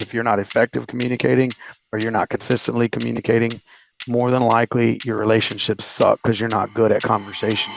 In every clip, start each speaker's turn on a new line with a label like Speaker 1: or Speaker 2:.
Speaker 1: if you're not effective communicating or you're not consistently communicating, more than likely your relationships suck because you're not good at conversations.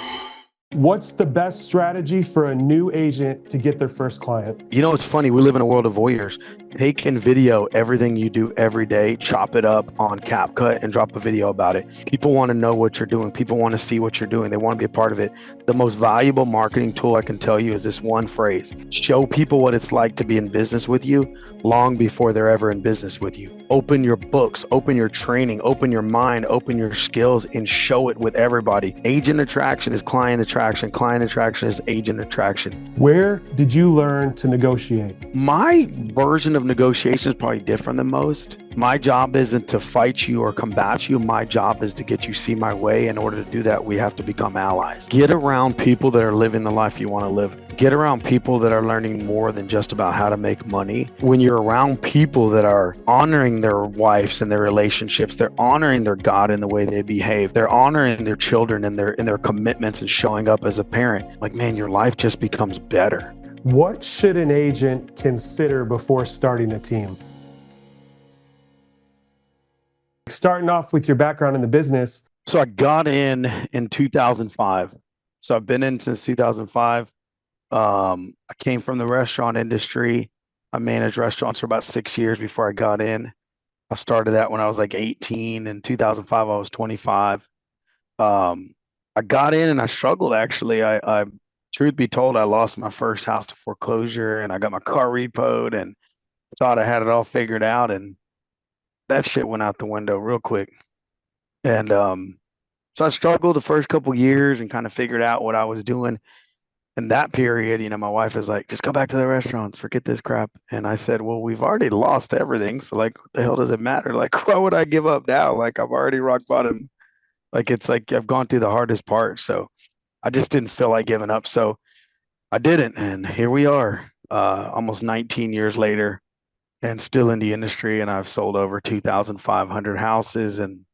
Speaker 2: What's the best strategy for a new agent to get their first client?
Speaker 1: You know, it's funny. We live in a world of voyeurs. Take and video everything you do every day, chop it up on CapCut and drop a video about it. People want to know what you're doing. People want to see what you're doing. They want to be a part of it. The most valuable marketing tool I can tell you is this one phrase: show people what it's like to be in business with you long before they're ever in business with you. Open your books, open your training, open your mind, open your skills, and show it with everybody. Agent attraction is client attraction. Client attraction is agent attraction.
Speaker 2: Where did you learn to negotiate?
Speaker 1: My version of negotiation is probably different than most. My job isn't to fight you or combat you. My job is to get you see my way. In order to do that, we have to become allies. Get around people that are living the life you want to live. Get around people that are learning more than just about how to make money. When you're around people that are honoring their wives and their relationships, they're honoring their God in the way they behave. They're honoring their children and their commitments and showing up as a parent. Like, man, your life just becomes better.
Speaker 2: What should an agent consider before starting a team? Starting off with your background in the business.
Speaker 1: So I got in 2005. So I've been in since 2005. I came from the restaurant industry. I managed restaurants for about 6 years before I got in. I started that when I was like 18. In 2005, I was 25. I got in and I struggled, actually. I truth be told, I lost my first house to foreclosure and I got my car repoed and thought I had it all figured out. And that shit went out the window real quick. And so I struggled the first couple years and kind of figured out what I was doing. In that period, you know, my wife is like, just go back to the restaurants, forget this crap. And I said, well, we've already lost everything. So like, what the hell does it matter? Like, why would I give up now? Like, I'm already rock bottom. Like, it's like I've gone through the hardest part. So I just didn't feel like giving up. So I didn't. And here we are, almost 19 years later and still in the industry. And I've sold over 2,500 houses. And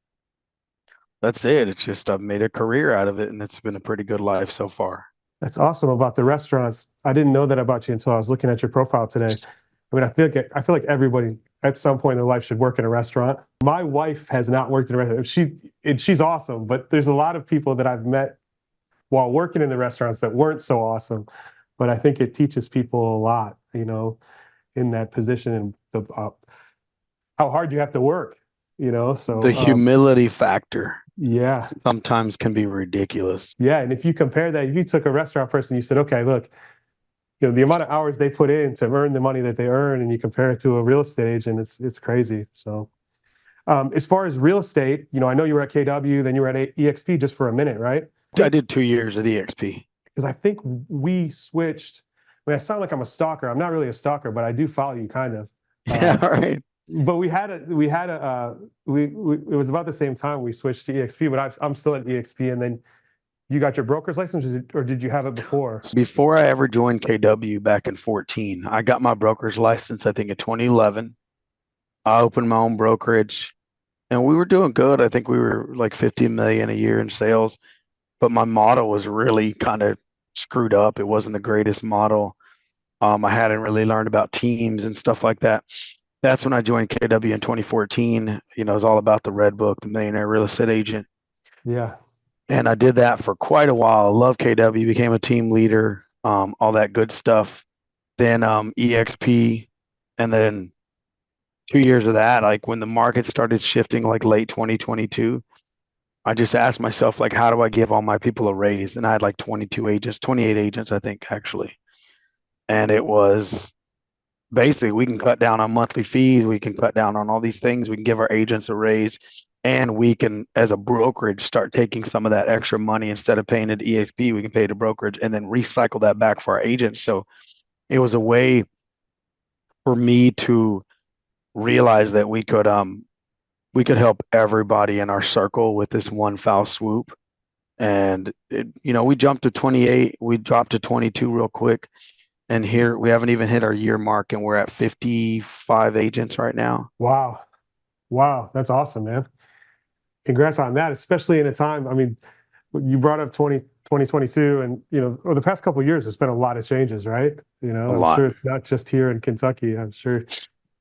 Speaker 1: that's it. It's just I've made a career out of it. And it's been a pretty good life so far.
Speaker 2: That's awesome about the restaurants. I didn't know that about you until I was looking at your profile today. I mean, I feel like everybody at some point in their life should work in a restaurant. My wife has not worked in a restaurant. She's awesome, but there's a lot of people that I've met while working in the restaurants that weren't so awesome. But I think it teaches people a lot, you know, in that position and how hard you have to work, you know. So
Speaker 1: the humility factor.
Speaker 2: Yeah.
Speaker 1: Sometimes can be ridiculous.
Speaker 2: Yeah. And if you compare that, if you took a restaurant person, you said, okay, look, you know, the amount of hours they put in to earn the money that they earn, and you compare it to a real estate agent, it's crazy. So as far as real estate, you know, I know you were at KW, then you were at EXP just for a minute, right?
Speaker 1: I did 2 years at EXP.
Speaker 2: Because I think we switched. I mean, I sound like I'm a stalker. I'm not really a stalker, but I do follow you kind of.
Speaker 1: Yeah, all right.
Speaker 2: But it was about the same time we switched to EXP, but I'm still at EXP. And then you got your broker's license, or did you have it before?
Speaker 1: Before I ever joined KW back in 2014, I got my broker's license, I think in 2011. I opened my own brokerage and we were doing good. I think we were like 50 million a year in sales, but my model was really kind of screwed up. It wasn't the greatest model. I hadn't really learned about teams and stuff like that. That's when I joined KW in 2014. You know, it was all about the Red Book, the Millionaire Real Estate Agent.
Speaker 2: Yeah.
Speaker 1: And I did that for quite a while. I love KW, became a team leader, all that good stuff. Then EXP, and then 2 years of that, like when the market started shifting like late 2022, I just asked myself, like, how do I give all my people a raise? And I had like 28 agents, I think, actually. And it was basically, we can cut down on monthly fees. We can cut down on all these things. We can give our agents a raise. And we can, as a brokerage, start taking some of that extra money. Instead of paying it to EXP, we can pay to brokerage and then recycle that back for our agents. So it was a way for me to realize that we could help everybody in our circle with this one foul swoop. And you know, we jumped to 28, we dropped to 22 real quick. And here we haven't even hit our year mark, and we're at 55 agents right now.
Speaker 2: Wow. That's awesome, man. Congrats on that, especially in a time, I mean, you brought up 2022 and, you know, over the past couple of years, there's been a lot of changes, right? You know, I'm sure it's not just here in Kentucky. I'm sure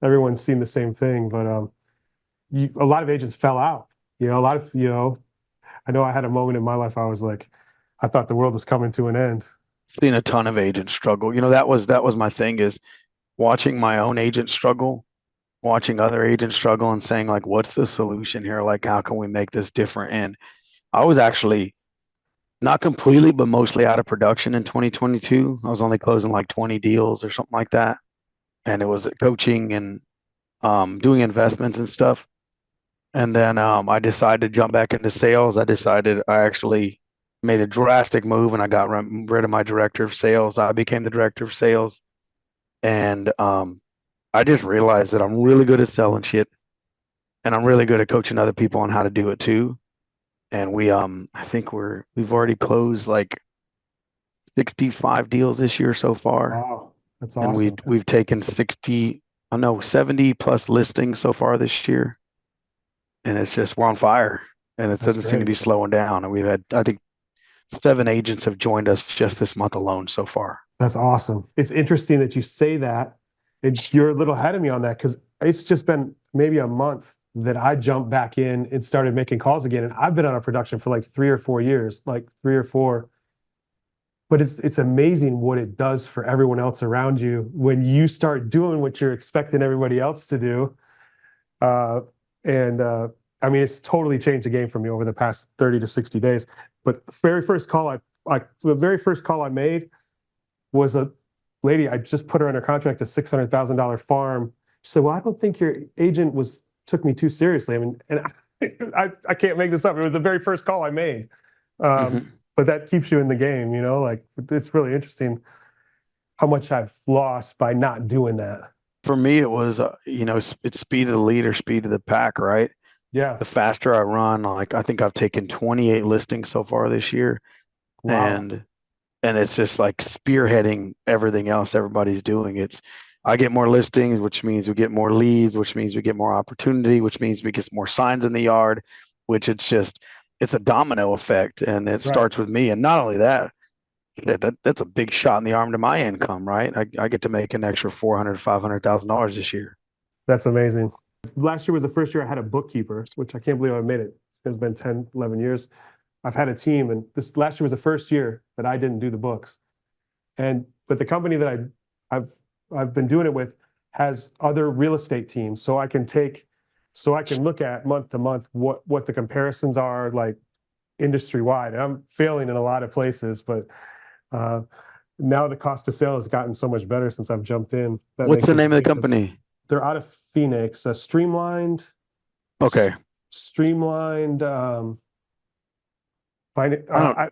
Speaker 2: everyone's seen the same thing, but a lot of agents fell out. A lot of I know I had a moment in my life I was like, I thought the world was coming to an end.
Speaker 1: Seen a ton of agents struggle. That was my thing is watching my own agent struggle, watching other agents struggle and saying like, what's the solution here? Like, how can we make this different? And I was actually not completely, but mostly out of production in 2022. I was only closing like 20 deals or something like that. And it was coaching and doing investments and stuff. And then I decided to jump back into sales. I actually made a drastic move and I got rid of my director of sales. I became the director of sales. And I just realized that I'm really good at selling shit and I'm really good at coaching other people on how to do it too. And I think we've already closed like 65 deals this year so far.
Speaker 2: Wow, that's
Speaker 1: And
Speaker 2: awesome.
Speaker 1: we've taken 60, I know 70 plus listings so far this year. And it's just we're on fire. And it
Speaker 2: That's
Speaker 1: doesn't seem to
Speaker 2: great.
Speaker 1: be slowing down. And we've had, I think, 7 agents have joined us just this month alone so far.
Speaker 2: That's awesome. It's interesting that you say that. You're a little ahead of me on that because it's just been maybe a month that I jumped back in and started making calls again. And I've been on a production for like 3 or 4 years, like 3 or 4. But it's amazing what it does for everyone else around you when you start doing what you're expecting everybody else to do. Uh, and I mean, it's totally changed the game for me over the past 30 to 60 days. But the very first call I made was a lady. I just put her under contract, a $600,000 farm. She said, "Well, I don't think your agent took me too seriously." I mean, and I can't make this up. It was the very first call I made.
Speaker 1: Hmm.
Speaker 2: But that keeps you in the game, like it's really interesting how much I've lost by not doing that.
Speaker 1: For me, it was, it's speed of the lead or speed of the pack, right?
Speaker 2: Yeah.
Speaker 1: The faster I run, like I think I've taken 28 listings so far this year.
Speaker 2: Wow.
Speaker 1: And it's just like spearheading everything else everybody's doing. I get more listings, which means we get more leads, which means we get more opportunity, which means we get more signs in the yard, which it's a domino effect, and it
Speaker 2: Right.
Speaker 1: starts with me. And not only that, that's a big shot in the arm to my income, right? I get to make an extra 400, $500,000 this year.
Speaker 2: That's amazing. Last year was the first year I had a bookkeeper, which I can't believe I made it. It's been 10, 11 years. I've had a team, and this last year was the first year that I didn't do the books. But the company that I've I've been doing it with has other real estate teams, so I can look at month to month what the comparisons are like industry wide. And I'm failing in a lot of places, but uh, now the cost of sale has gotten so much better since I've jumped in. That
Speaker 1: What's
Speaker 2: makes
Speaker 1: the
Speaker 2: a
Speaker 1: name of the
Speaker 2: big difference.
Speaker 1: company?
Speaker 2: They're out of Phoenix,
Speaker 1: Okay.
Speaker 2: streamlined.
Speaker 1: I don't I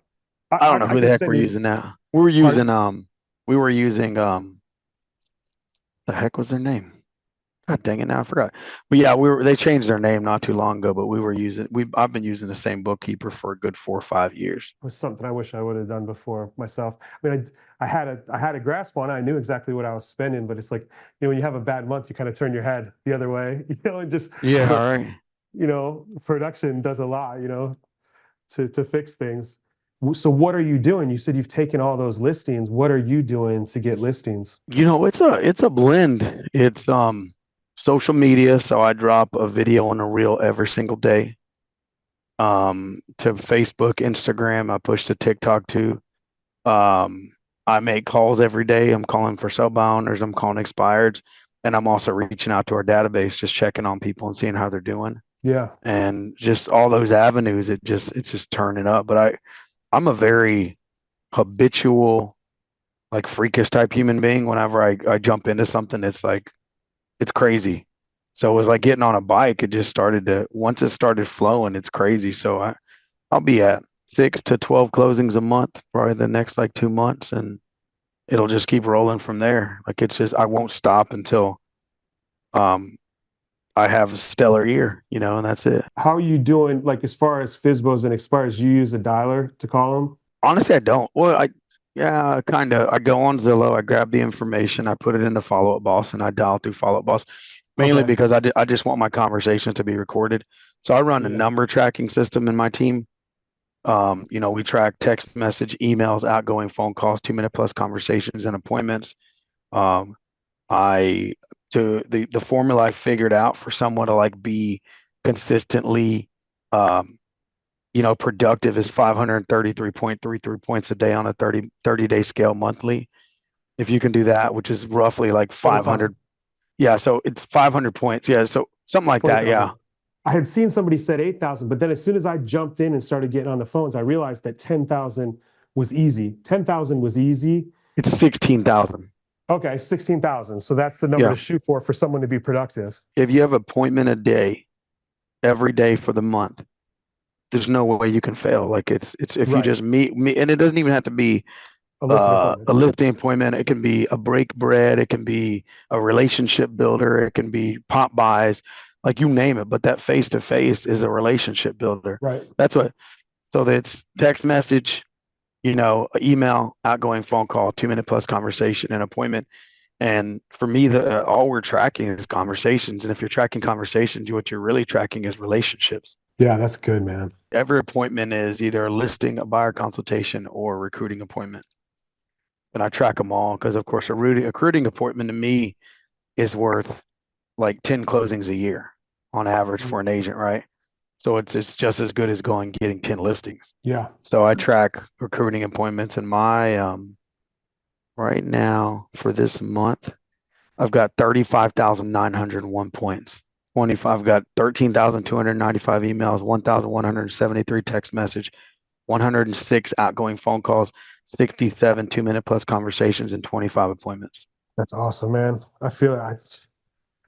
Speaker 1: don't know
Speaker 2: I
Speaker 1: who the
Speaker 2: can
Speaker 1: heck
Speaker 2: send
Speaker 1: we're
Speaker 2: you.
Speaker 1: using now.
Speaker 2: Pardon?
Speaker 1: We were using the heck was their name? God dang it, now I forgot. But yeah, they changed their name not too long ago, but I've been using the same bookkeeper for a good 4 or 5 years.
Speaker 2: Was something I wish I would have done before myself. I mean, I had a grasp on it. I knew exactly what I was spending, but it's like, when you have a bad month, you kind of turn your head the other way, and just,
Speaker 1: Yeah, all
Speaker 2: but,
Speaker 1: right.
Speaker 2: production does a lot, to fix things. So what are you doing? You said you've taken all those listings. What are you doing to get listings?
Speaker 1: It's a blend. It's social media, so I drop a video and a reel every single day. To Facebook, Instagram, I push to TikTok too. Um, I make calls every day. I'm calling for sell by owners, I'm calling expireds, and I'm also reaching out to our database, just checking on people and seeing how they're doing.
Speaker 2: Yeah.
Speaker 1: And just all those avenues, it's just turning up. But I'm a very habitual, like freakish type human being. Whenever I jump into something, it's crazy. So it was like getting on a bike. It just started to once it started flowing, it's crazy. So I'll be at 6 to 12 closings a month, probably the next like 2 months, and it'll just keep rolling from there. Like it's just I won't stop until um I have a stellar year, and that's it.
Speaker 2: How are you doing? Like as far as FISBOs and expires, you use a dialer to call them?
Speaker 1: Honestly, I don't. Well, yeah, kind of. I go on Zillow, I grab the information, I put it into Follow Up Boss, and I dial through Follow Up Boss, mainly
Speaker 2: Okay.
Speaker 1: because I just want my conversations to be recorded. So I run a
Speaker 2: Yeah.
Speaker 1: number tracking system in my team. We track text message, emails, outgoing phone calls, 2 minute plus conversations and appointments. Um, I to the formula I figured out for someone to like be consistently um, productive is 533.33 points a day on a 30-day scale monthly. If you can do that, which is roughly like
Speaker 2: 20,000.
Speaker 1: 500. Yeah, so it's 500 points. Yeah, so something like that. Yeah.
Speaker 2: 20,000. I had seen somebody said 8,000, but then as soon as I jumped in and started getting on the phones, I realized that 10,000 was easy. 10,000 was easy.
Speaker 1: It's 16,000.
Speaker 2: Okay, 16,000. So that's the number
Speaker 1: Yeah.
Speaker 2: to shoot for someone to be productive.
Speaker 1: If you have an appointment a day every day for the month, there's no way you can fail. Like it's if you
Speaker 2: Right.
Speaker 1: just meet me, and it doesn't even have to be
Speaker 2: A listing appointment.
Speaker 1: a listing appointment. It can be a break bread. It can be a relationship builder. It can be pop buys, like you name it. But that face to face is a relationship builder.
Speaker 2: Right.
Speaker 1: That's what. So that's text message, email, outgoing phone call, 2 minute plus conversation, and appointment. And for me, the all we're tracking is conversations. And if you're tracking conversations, what you're really tracking is relationships.
Speaker 2: Yeah, that's good, man.
Speaker 1: Every appointment is either a listing, a buyer consultation, or a recruiting appointment. And I track them all because, of course, a recruiting appointment to me is worth like 10 closings a year on average for an agent, right? So it's just as good as going getting 10 listings.
Speaker 2: Yeah.
Speaker 1: So I track recruiting appointments, and my right now for this month, I've got 35,901 points. 25, I've got 13,295 emails, 1,173 text message, 106 outgoing phone calls, 67 2 minute plus conversations, and 25 appointments.
Speaker 2: That's awesome, man. I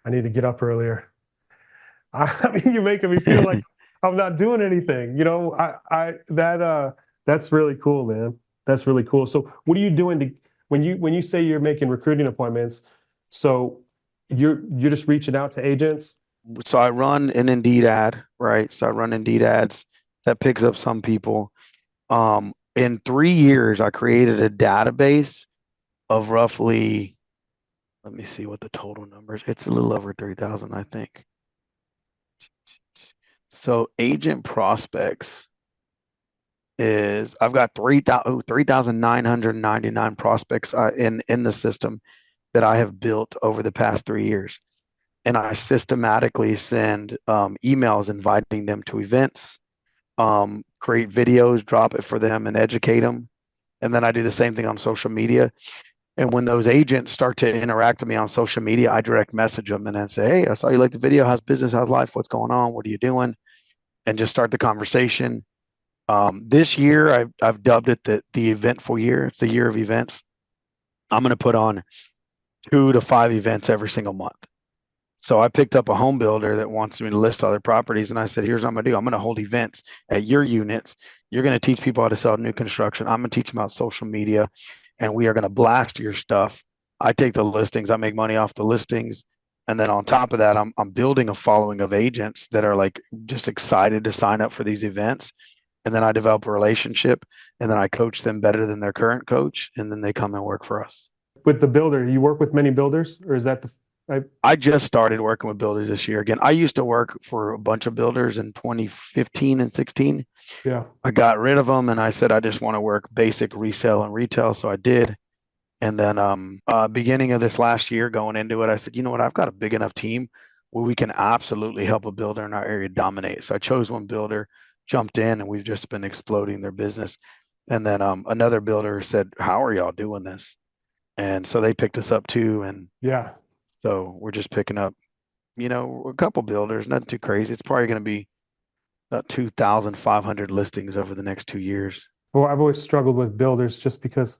Speaker 2: need to get up earlier. I mean, you're making me feel like I'm not doing anything. That's really cool, man. That's really cool. So what are you doing to when you say you're making recruiting appointments, so you're just reaching out to agents?
Speaker 1: So I run an Indeed ad, right? So I run Indeed ads that picks up some people. In 3 years, I created a database of roughly, let me see what the total numbers. It's a little over 3,000, I think. So agent prospects is I've got 3,999 prospects in the system that I have built over the past 3 years. And I systematically send emails inviting them to events, create videos, drop it for them, and educate them. And then I do the same thing on social media. And when those agents start to interact with me on social media, I direct message them and then say, "Hey, I saw you like the video. How's business? How's life? What's going on? What are you doing?" And just start the conversation. This year, I've dubbed it the eventful year. It's the year of events. I'm going to put on 2 to 5 events every single month. So I picked up a home builder that wants me to list other properties, and I said, "Here's what I'm going to do. I'm going to hold events at your units. You're going to teach people how to sell new construction. I'm going to teach them about social media, and we are going to blast your stuff. I take the listings. I make money off the listings, and then on top of that, I'm building a following of agents that are like just excited to sign up for these events." And then I develop a relationship, and then I coach them better than their current coach, and then they come and work for us.
Speaker 2: With the builder, you work with many builders, or is that
Speaker 1: I just started working with builders this year. Again, I used to work for a bunch of builders in 2015 and 16.
Speaker 2: yeah.
Speaker 1: I got rid of them and I said I just want to work basic resale and retail, so I did. And then beginning of this last year, going into it, I said, you know what, I've got a big enough team where we can absolutely help a builder in our area dominate. So I chose one builder, jumped in, and we've just been exploding their business. And then another builder said, "How are y'all doing this?" And so they picked us up too. And
Speaker 2: Yeah.
Speaker 1: so we're just picking up, a couple builders, nothing too crazy. It's probably going to be about 2,500 listings over the next 2 years.
Speaker 2: Well, I've always struggled with builders just because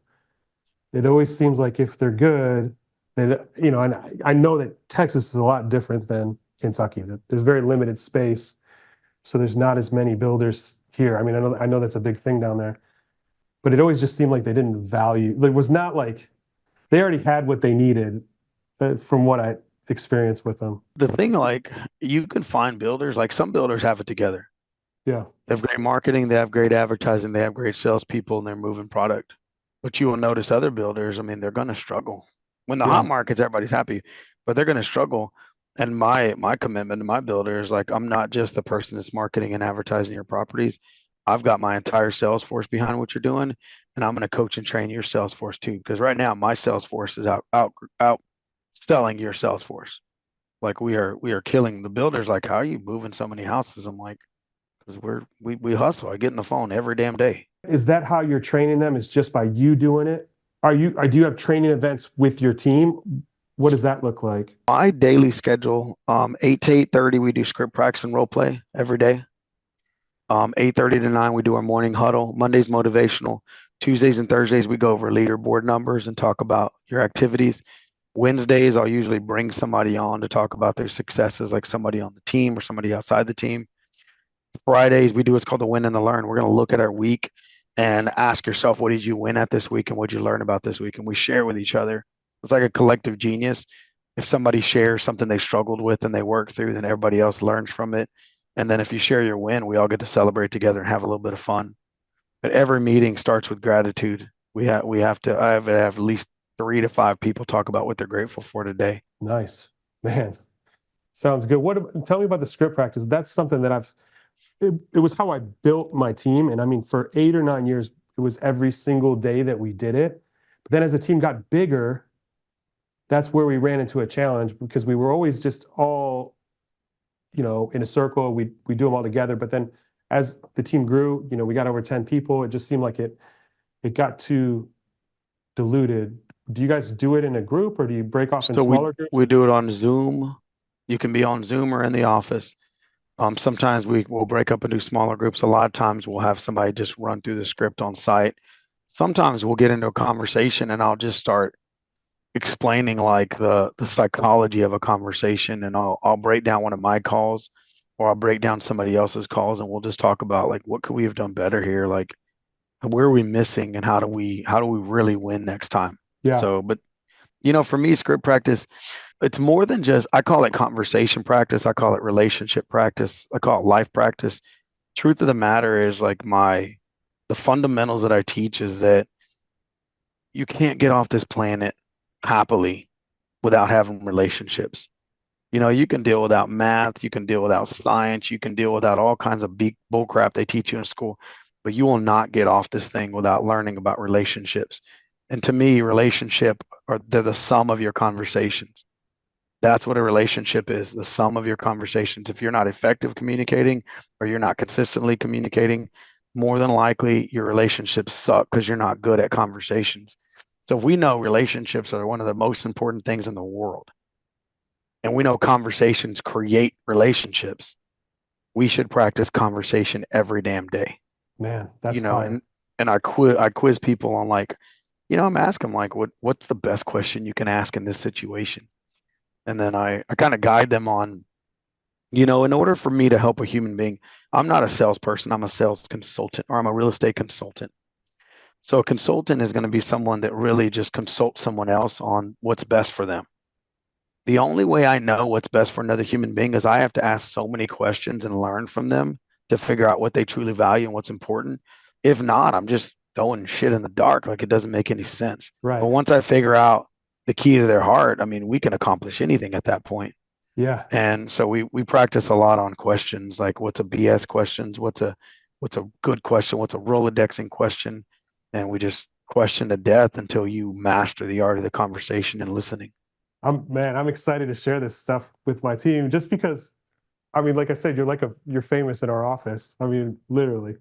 Speaker 2: it always seems like if they're good, then, and I know that Texas is a lot different than Kentucky. There's very limited space, so there's not as many builders here. I mean, I know that's a big thing down there, but it always just seemed like they didn't value. It was not like they already had what they needed, from what I experienced with them.
Speaker 1: The thing, like, you can find builders, like some builders have it together.
Speaker 2: Yeah.
Speaker 1: They have great marketing, they have great advertising, they have great salespeople, and they're moving product. But you will notice other builders, I mean, they're going to struggle. When the
Speaker 2: Yeah.
Speaker 1: hot markets, everybody's happy, but they're going to struggle. And my commitment to my builder is like, I'm not just the person that's marketing and advertising your properties. I've got my entire sales force behind what you're doing, and I'm going to coach and train your sales force too. Because right now, my sales force is out selling your Salesforce. Like we are killing the builders. Like, how are you moving so many houses? I'm like, because we hustle. I get in the phone every damn day.
Speaker 2: Is that how you're training them? Is just by you doing it? Do you have training events with your team? What does that look like?
Speaker 1: My daily schedule, 8 to 8:30, we do script practice and role play every day. 8:30 to 9, we do our morning huddle. Mondays motivational. Tuesdays and Thursdays, we go over leaderboard numbers and talk about your activities. Wednesdays, I'll usually bring somebody on to talk about their successes, like somebody on the team or somebody outside the team. Fridays, we do what's called the win and the learn. We're going to look at our week and ask yourself, what did you win at this week and what did you learn about this week? And we share with each other. It's like a collective genius. If somebody shares something they struggled with and they work through, then everybody else learns from it. And then if you share your win, we all get to celebrate together and have a little bit of fun. But every meeting starts with gratitude. I have to have at least 3 to 5 people talk about what they're grateful for today.
Speaker 2: Nice, man. Sounds good. Tell me about the script practice. That's something that it was how I built my team. And I mean, for 8 or 9 years, it was every single day that we did it. But then as the team got bigger, that's where we ran into a challenge because we were always just all, in a circle. We do them all together. But then as the team grew, we got over 10 people. It just seemed like it got too diluted. Do you guys do it in a group or do you break off in
Speaker 1: So we
Speaker 2: smaller groups?
Speaker 1: we do it on Zoom. You can be on Zoom or in the office. Sometimes we will break up into smaller groups. A lot of times we'll have somebody just run through the script on site. Sometimes we'll get into a conversation and I'll just start explaining like the psychology of a conversation, and I'll break down one of my calls or I'll break down somebody else's calls, and we'll just talk about like what could we have done better here, like where are we missing and how do we really win next time.
Speaker 2: Yeah,
Speaker 1: So, but for me, script practice, it's more than just, I call it conversation practice. I call it relationship practice. I call it life practice. Truth of the matter is like the fundamentals that I teach is that you can't get off this planet happily without having relationships. You can deal without math, you can deal without science, you can deal without all kinds of big bull crap they teach you in school, but you will not get off this thing without learning about relationships. And to me, relationship are they're the sum of your conversations. That's what a relationship is, the sum of your conversations. If you're not effective communicating or you're not consistently communicating, more than likely your relationships suck because you're not good at conversations. So if we know relationships are one of the most important things in the world, and we know conversations create relationships, we should practice conversation every damn day.
Speaker 2: man,
Speaker 1: You
Speaker 2: that's
Speaker 1: know,
Speaker 2: fire.
Speaker 1: and I quiz people on like, I'm asking like what's the best question you can ask in this situation? And then I kind of guide them on, in order for me to help a human being, I'm not a salesperson, I'm a sales consultant or I'm a real estate consultant. So a consultant is going to be someone that really just consults someone else on what's best for them. The only way I know what's best for another human being is I have to ask so many questions and learn from them to figure out what they truly value and what's important. If not, I'm just throwing shit in the dark. Like it doesn't make any sense. But
Speaker 2: Right.
Speaker 1: once I figure out the key to their heart, I mean, we can accomplish anything at that point.
Speaker 2: Yeah.
Speaker 1: And so we practice a lot on questions like what's a BS questions, what's a good question, what's a Rolodexing question, and we just question to death until you master the art of the conversation and listening.
Speaker 2: I'm excited to share this stuff with my team just because I mean, like I said, you're famous in our office. I mean, literally.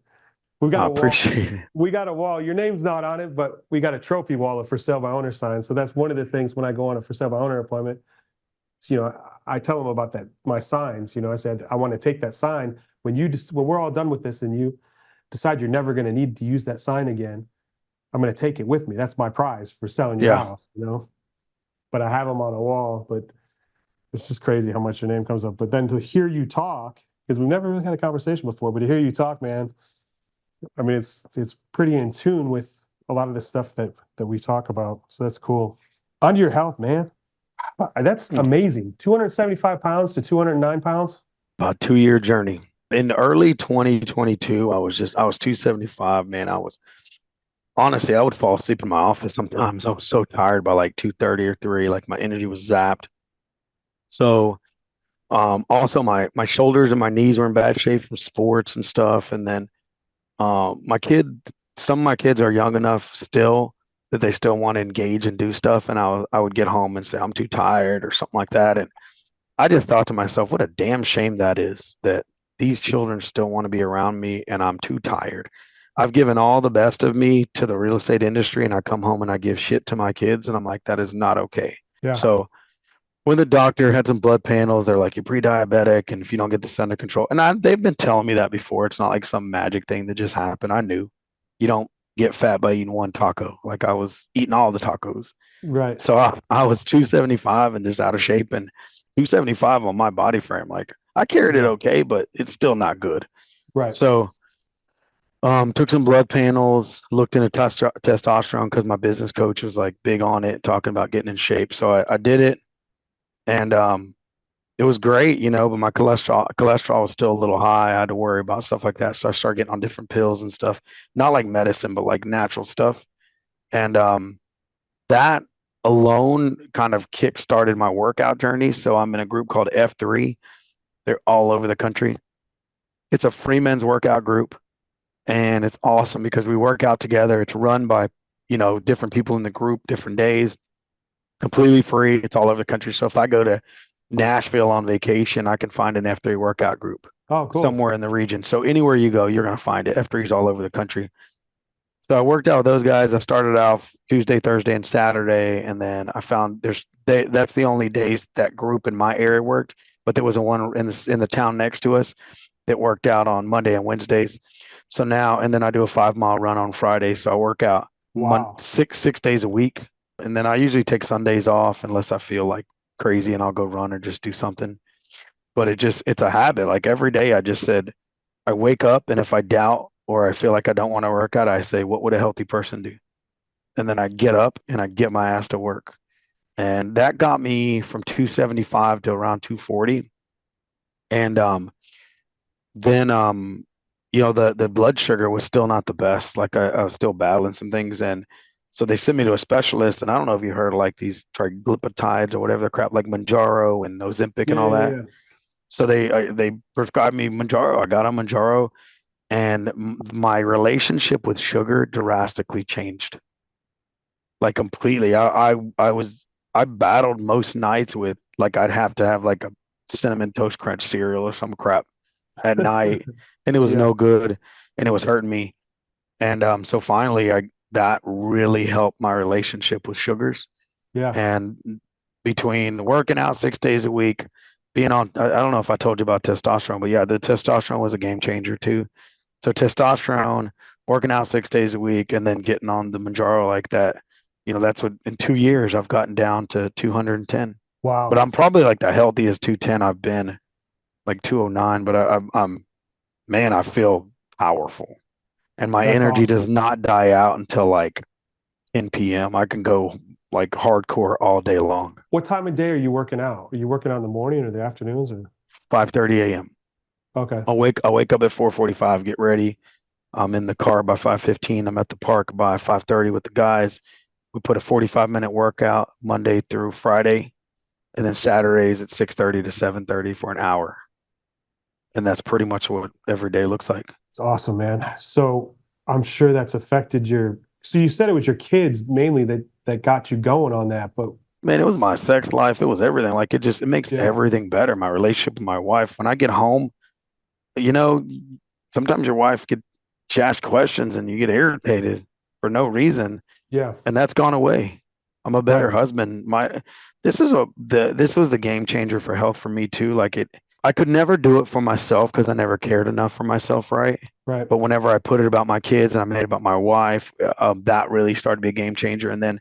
Speaker 2: We've got
Speaker 1: I
Speaker 2: a wall.
Speaker 1: appreciate it.
Speaker 2: We got a wall. Your name's not on it, but we got a trophy wall of for sale by owner sign. So that's one of the things when I go on a for sale by owner appointment. So, I tell them about that, my signs. I said, I want to take that sign. When we're all done with this and you decide you're never going to need to use that sign again, I'm going to take it with me. That's my prize for selling your
Speaker 1: Yeah.
Speaker 2: house. But I have them on a wall. But it's just crazy how much your name comes up. But then to hear you talk, because we've never really had a conversation before, but to hear you talk, man, I mean, it's pretty in tune with a lot of the stuff that we talk about. So that's cool. On to your health, man. That's
Speaker 1: Hmm.
Speaker 2: amazing. 275 pounds to 209 pounds.
Speaker 1: About 2 year journey. In early 2022, I was 275, man. I was honestly, I would fall asleep in my office sometimes. I was so tired by like 2:30 or 3, like my energy was zapped. So, also my shoulders and my knees were in bad shape from sports and stuff. And then, my kid, some of my kids are young enough still. that they still want to engage and do stuff. And I would get home and say, I'm too tired or something like that. And I just thought to myself, what a damn shame that is that these children still want to be around me and I'm too tired. I've given all the best of me to the real estate industry and I come home and I give shit to my kids and I'm like, that is not okay.
Speaker 2: Yeah.
Speaker 1: So when the doctor had some blood panels, they're like, you're pre-diabetic, and if you don't get this under control, and they've been telling me that before. It's not like some magic thing that just happened. I knew you don't get fat by eating one taco. Like I was eating all the tacos.
Speaker 2: Right.
Speaker 1: So I was 275 and just out of shape, and 275 on my body frame. Like I carried it
Speaker 2: Yeah.
Speaker 1: okay, but it's still not good.
Speaker 2: Right.
Speaker 1: So took some blood panels, looked into testosterone because my business coach was like big on it, talking about getting in shape. So I did it, and it was great, but my cholesterol was still a little high. I had to worry about stuff like that. So I started getting on different pills and stuff, not like medicine, but like natural stuff. And that alone kind of kick started my workout journey. So I'm in a group called F3. They're all over the country. It's a free men's workout group, and it's awesome because we work out together. It's run by, different people in the group, different days, completely free. It's all over the country. So if I go to Nashville on vacation, I can find an F3 workout group
Speaker 2: Oh, cool.
Speaker 1: somewhere in the region. So anywhere you go, you're going to find it. F3 is all over the country. So I worked out with those guys. I started off Tuesday, Thursday, and Saturday, and then I found that's the only days that group in my area worked. But there was a one in the town next to us that worked out on Monday and Wednesdays. So now, and then I do a 5 mile run on Friday. So I work out
Speaker 2: Wow.
Speaker 1: six days a week, and then I usually take Sundays off unless I feel like crazy, and I'll go run or just do something. But it's a habit. Like every day, I just said I wake up, and if I doubt or I feel like I don't want to work out, I say, what would a healthy person do? And then I get up and I get my ass to work. And that got me from 275 to around 240. And then the blood sugar was still not the best. Like I was still battling some things, and so they sent me to a specialist. And I don't know if you heard of like these triglyperides or whatever the crap, like Manjaro and Ozempic
Speaker 2: Yeah.
Speaker 1: and all
Speaker 2: Yeah.
Speaker 1: that.
Speaker 2: Yeah.
Speaker 1: So they prescribed me Manjaro. I got on Manjaro, and my relationship with sugar drastically changed, like completely. I battled most nights with like I'd have to have like a cinnamon toast crunch cereal or some crap at night, and it was
Speaker 2: Yeah.
Speaker 1: no good, and it was hurting me. And so finally, I that really helped my relationship with sugars.
Speaker 2: Yeah.
Speaker 1: And between working out 6 days a week, being on, I don't know if I told you about testosterone, but yeah, the testosterone was a game changer too. So testosterone, working out 6 days a week, and then getting on the Manjaro like that, that's what in 2 years I've gotten down to 210.
Speaker 2: Wow.
Speaker 1: But I'm probably like the healthiest 210 I've been, like 209. But I'm man, I feel powerful, and my
Speaker 2: That's
Speaker 1: energy
Speaker 2: awesome.
Speaker 1: does not die out until like 10 p.m. I can go like hardcore all day long.
Speaker 2: What time of day are you working out? Are you working out in the morning or the afternoons or?
Speaker 1: 5:30 a.m.
Speaker 2: Okay.
Speaker 1: I wake up at 4:45, get ready. I'm in the car by 5:15. I'm at the park by 5:30 with the guys. We put a 45-minute workout Monday through Friday, and then Saturdays at 6:30 to 7:30 for an hour. And that's pretty much what every day looks like.
Speaker 2: It's awesome, man. So I'm sure that's affected so you said it was your kids mainly that got you going on that, but
Speaker 1: Man, it was my sex life. It was everything. Like it makes
Speaker 2: yeah.
Speaker 1: everything better. My relationship with my wife. When I get home, you know, sometimes your wife get she asks questions and you get irritated for no reason,
Speaker 2: Yeah.
Speaker 1: and that's gone away. I'm a better
Speaker 2: Right.
Speaker 1: husband. This was the game changer for health for me too. I could never do it for myself because I never cared enough for myself, right?
Speaker 2: Right.
Speaker 1: But whenever I put it about my kids and I made it about my wife, that really started to be a game changer. And then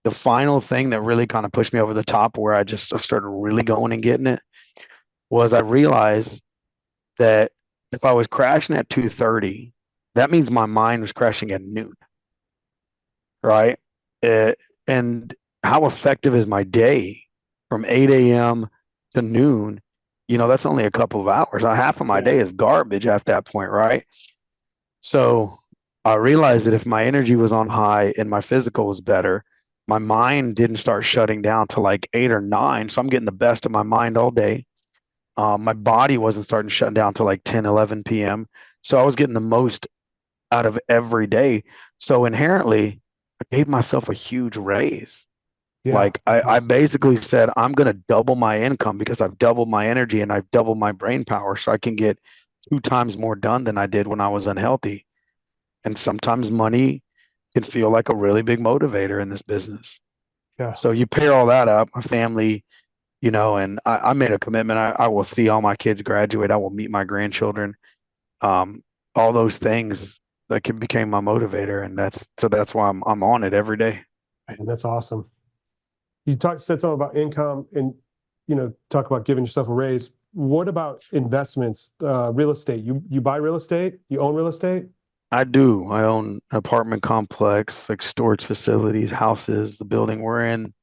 Speaker 1: the final thing that really kind of pushed me over the top, where I started really going and getting it, was I realized that if I was crashing at 2:30, that means my mind was crashing at noon, right? Uh, and how effective is my day from 8 a.m. to noon? That's only a couple of hours. Half of my
Speaker 2: Yeah.
Speaker 1: day is garbage at that point, right? So I realized that if my energy was on high and my physical was better, my mind didn't start shutting down to like 8 or 9. So I'm getting the best of my mind all day. My body wasn't starting shutting down to like 10, 11 p.m. So I was getting the most out of every day. So inherently, I gave myself a huge raise.
Speaker 2: Yeah,
Speaker 1: Like
Speaker 2: that's
Speaker 1: I
Speaker 2: awesome.
Speaker 1: basically said, I'm going to double my income because I've doubled my energy and I've doubled my brain power so I can get 2 times more done than I did when I was unhealthy. And sometimes money can feel like a really big motivator in this business.
Speaker 2: Yeah.
Speaker 1: So you pair all that up, my family, and I made a commitment. I will see all my kids graduate. I will meet my grandchildren. Um, all those things that became my motivator. And that's why I'm on it every day.
Speaker 2: Man, that's awesome. You said something about income and, talk about giving yourself a raise. What about investments, real estate? You buy real estate? You own real estate?
Speaker 1: I do. I own an apartment complex, like storage facilities, houses, the building we're in.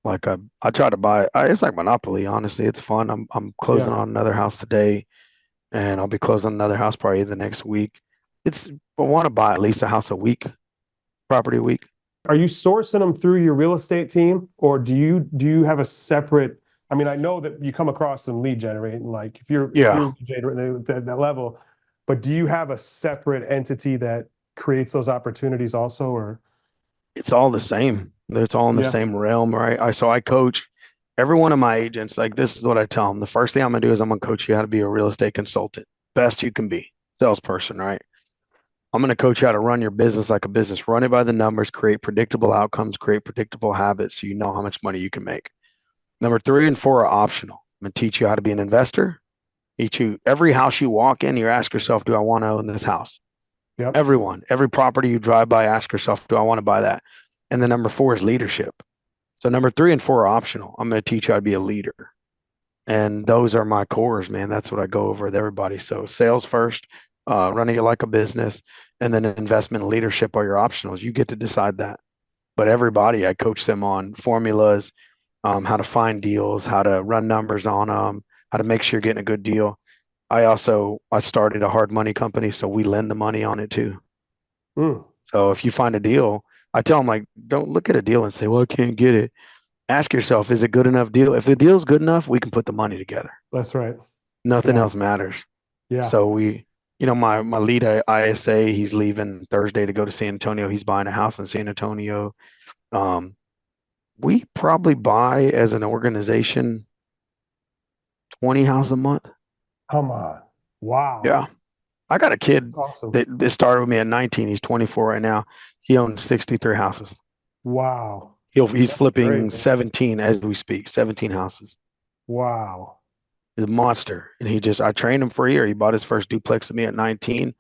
Speaker 1: Like I try to buy. It's like Monopoly. Honestly, it's fun. I'm closing
Speaker 2: Yeah.
Speaker 1: on another house today, and I'll be closing on another house probably the next week. I want to buy at least a house a week, property a week.
Speaker 2: Are you sourcing them through your real estate team, or do you have a separate? I mean, I know that you come across some lead generating, like if you're
Speaker 1: Yeah,
Speaker 2: lead generating at that level, but do you have a separate entity that creates those opportunities also, or
Speaker 1: it's all the same. It's all in the
Speaker 2: yeah,
Speaker 1: same realm, right? I coach every one of my agents. Like this is what I tell them. The first thing I'm gonna do is I'm gonna coach you how to be a real estate consultant, best you can be, salesperson, right? I'm going to coach you how to run your business like a business. Run it by the numbers, create predictable outcomes, create predictable habits so you know how much money you can make. Number 3 and 4 are optional. I'm going to teach you how to be an investor. Teach you every house you walk in, you ask yourself, do I want to own this house?
Speaker 2: yep,
Speaker 1: Everyone, every property you drive by, ask yourself, do I want to buy that? And then number 4 is leadership. So number 3 and 4 are optional. I'm going to teach you how to be a leader. And those are my cores, man. That's what I go over with everybody. So sales first, running it like a business, and then investment and leadership are your optionals. You get to decide that. But everybody, I coach them on formulas, how to find deals, how to run numbers on them, how to make sure you're getting a good deal. I started a hard money company, so we lend the money on it too.
Speaker 2: mm,
Speaker 1: So if you find a deal, I tell them like, don't look at a deal and say, well, I can't get it. Ask yourself, is it good enough deal? If the deal's good enough, we can put the money together.
Speaker 2: that's right.
Speaker 1: Nothing
Speaker 2: Yeah,
Speaker 1: else matters.
Speaker 2: yeah.
Speaker 1: So my lead ISA, he's leaving Thursday to go to San Antonio. He's buying a house in San Antonio. Um, we probably buy as an organization 20 houses a month.
Speaker 2: Come on, wow,
Speaker 1: Yeah. I got a kid
Speaker 2: awesome,
Speaker 1: that started with me at 19. He's 24 right now. He owns 63 houses.
Speaker 2: wow.
Speaker 1: He's
Speaker 2: That's
Speaker 1: flipping
Speaker 2: great, man.
Speaker 1: 17 as we speak, 17 houses.
Speaker 2: Wow.
Speaker 1: He's a monster. And I trained him for a year. He bought his first duplex with me at 19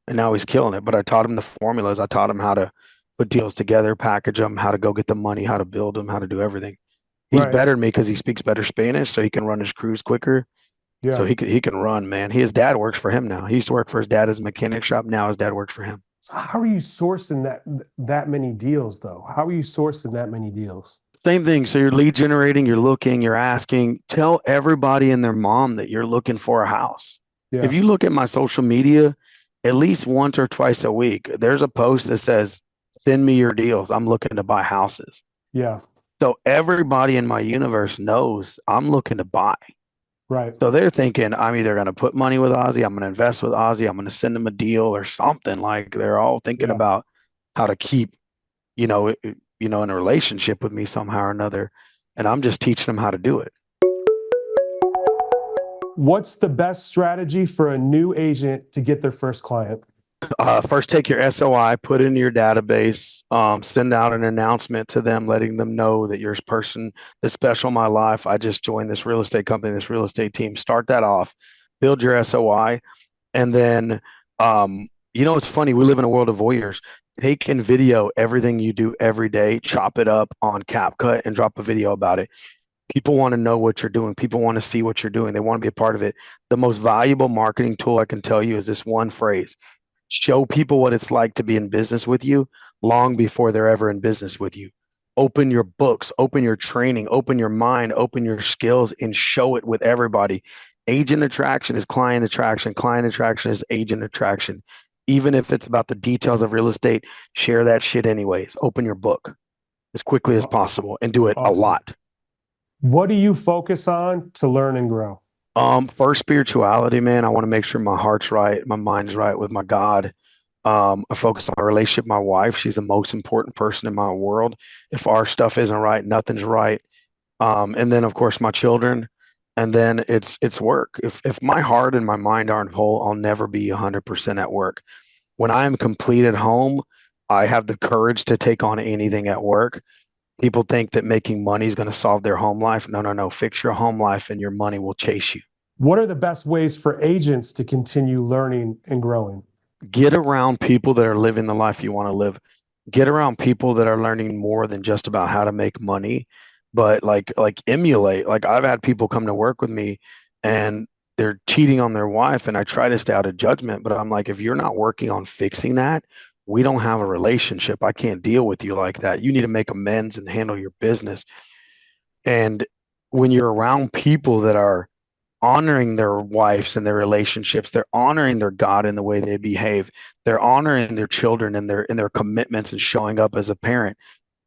Speaker 1: and now he's killing it. But I taught him the formulas. I taught him how to put deals together, package them, how to go get the money, how to build them, how to do everything. He's
Speaker 2: Right.
Speaker 1: better than me because he speaks better Spanish, so he can run his crews quicker. So
Speaker 2: Yeah.
Speaker 1: he can run, man. His dad works for him now. He used to work for his dad as a mechanic shop. Now his dad works for him.
Speaker 2: So how are you sourcing that many deals though? How are you sourcing that many deals?
Speaker 1: Same thing. So you're lead generating, you're looking, you're asking. Tell everybody and their mom that you're looking for a house. If
Speaker 2: Yeah.
Speaker 1: you look at my social media, at least once or twice a week, there's a post that says, "Send me your deals. I'm looking to buy houses."
Speaker 2: Yeah.
Speaker 1: So everybody in my universe knows I'm looking to buy.
Speaker 2: Right.
Speaker 1: So they're thinking I'm either going to put money with Ozzie, I'm going to invest with Ozzie, I'm going to send them a deal or something. Like they're all thinking
Speaker 2: Yeah.
Speaker 1: about how to keep, in a relationship with me somehow or another. And I'm just teaching them how to do it.
Speaker 2: What's the best strategy for a new agent to get their first client?
Speaker 1: First, take your SOI, put it in your database, send out an announcement to them, letting them know that you're a person that's special in my life. I just joined this real estate company, this real estate team. Start that off, build your SOI, and then, it's funny. We live in a world of voyeurs. Take and video everything you do every day, chop it up on CapCut, and drop a video about it. People want to know what you're doing. People want to see what you're doing. They want to be a part of it. The most valuable marketing tool I can tell you is this one phrase: show people what it's like to be in business with you long before they're ever in business with you. Open your books, open your training, open your mind, open your skills, and show it with everybody. Agent attraction is client attraction is agent attraction. Even if it's about the details of real estate, share that shit anyways. Open your book as quickly as possible and do it a
Speaker 2: Awesome.
Speaker 1: lot.
Speaker 2: What do you focus on to learn and grow?
Speaker 1: First, spirituality, man. I want to make sure my heart's right, my mind's right with my God. I focus on my relationship with my wife. She's the most important person in my world. If our stuff isn't right, nothing's right. And then of course my children, and then it's work. If my heart and my mind aren't whole, I'll never be 100% at work. When I am complete at home, I have the courage to take on anything at work. People think that making money is going to solve their home life. No, no, no. Fix your home life and your money will chase you.
Speaker 2: What are the best ways for agents to continue learning and growing?
Speaker 1: Get around people that are living the life you want to live. Get around people that are learning more than just about how to make money, but like emulate. Like I've had people come to work with me and they're cheating on their wife, and I try to stay out of judgment, but I'm like, if you're not working on fixing that, we don't have a relationship. I can't deal with you like that. You need to make amends and handle your business. And when you're around people that are honoring their wives and their relationships, they're honoring their God in the way they behave, they're honoring their children and their commitments and showing up as a parent.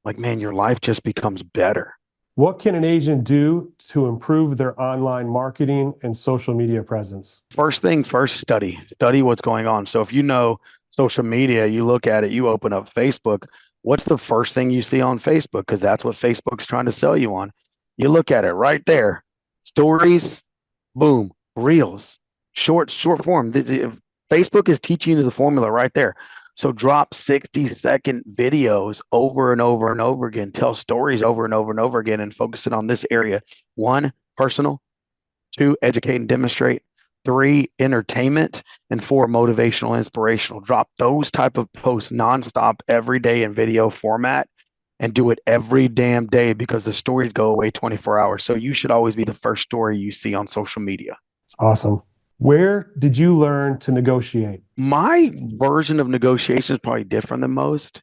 Speaker 1: Like, man, your life just becomes better.
Speaker 2: What can an agent do to improve their online marketing and social media presence?
Speaker 1: First thing first, study what's going on. So if you know social media, you look at it, you open up Facebook, what's the first thing you see on Facebook? Because that's what Facebook's trying to sell you on. You look at it right there, stories, boom, reels, short form. Facebook is teaching you the formula right there. So drop 60-second videos over and over and over again. Tell stories over and over and over again and focus it on this area. One, personal. Two, educate and demonstrate. Three, entertainment. And four, motivational, inspirational. Drop those type of posts nonstop every day in video format and do it every damn day because the stories go away 24 hours. So you should always be the first story you see on social media.
Speaker 2: It's awesome. Where did you learn to negotiate?
Speaker 1: My version of negotiation is probably different than most.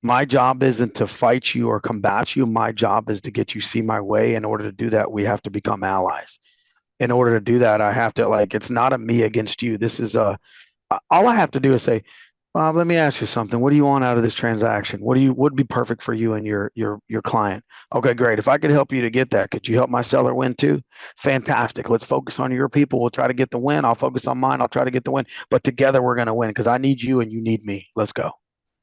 Speaker 1: My job isn't to fight you or combat you. My job is to get you see my way. In order to do that, we have to become allies. In order to do that, I have to like, it's not a me against you. This is a, all I have to do is say, Bob, let me ask you something. What do you want out of this transaction? What do you would be perfect for you and your client? Okay, great. If I could help you to get that, could you help my seller win too? Fantastic. Let's focus on your people. We'll try to get the win. I'll focus on mine. I'll try to get the win. But together we're going to win because I need you and you need me. Let's go.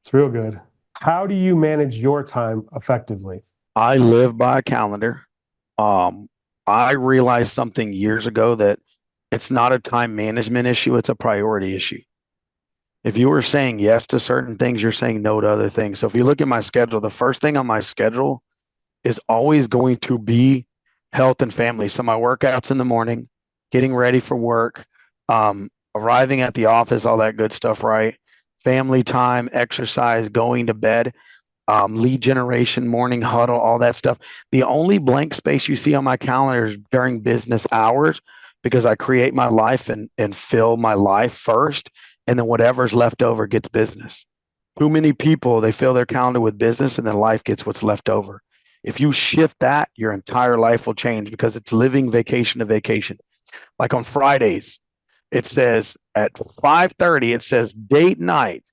Speaker 2: It's real good. How do you manage your time effectively?
Speaker 1: I live by a calendar. Um, I realized something years ago that it's not a time management issue, it's a priority issue. If you were saying yes to certain things, you're saying no to other things. So if you look at my schedule, the first thing on my schedule is always going to be health and family. So my workouts in the morning, getting ready for work, arriving at the office, all that good stuff, right? Family time, exercise, going to bed, lead generation, morning huddle, all that stuff. The only blank space you see on my calendar is during business hours because I create my life and fill my life first. And then whatever's left over gets business. Too many people, they fill their calendar with business and then life gets what's left over. If you shift that, your entire life will change because it's living vacation to vacation. Like on Fridays, it says at 5:30, it says date night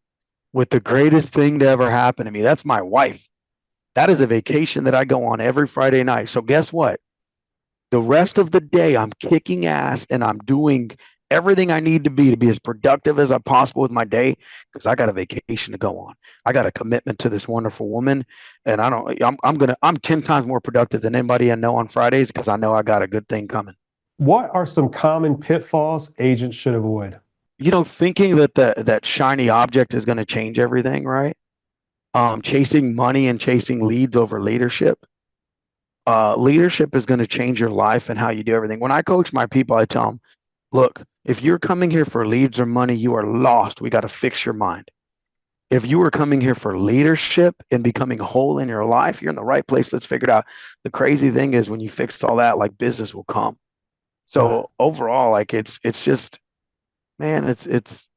Speaker 1: with the greatest thing to ever happen to me. That's my wife. That is a vacation that I go on every Friday night. So guess what? The rest of the day, I'm kicking ass and I'm doing everything I need to be as productive as I possible with my day because I got a vacation to go on. I got a commitment to this wonderful woman, and I'm 10 times more productive than anybody I know on Fridays because I know I got a good thing coming.
Speaker 2: What are some common pitfalls agents should avoid?
Speaker 1: Thinking that that shiny object is going to change everything, right? Chasing money and chasing leads over leadership. Leadership is going to change your life and how you do everything. When I coach my people, I tell them, look, if you're coming here for leads or money, you are lost. We got to fix your mind. If you are coming here for leadership and becoming whole in your life, you're in the right place. Let's figure it out. The crazy thing is when you fix all that, like business will come.
Speaker 2: Yeah.
Speaker 1: So overall, like it's just, man, it's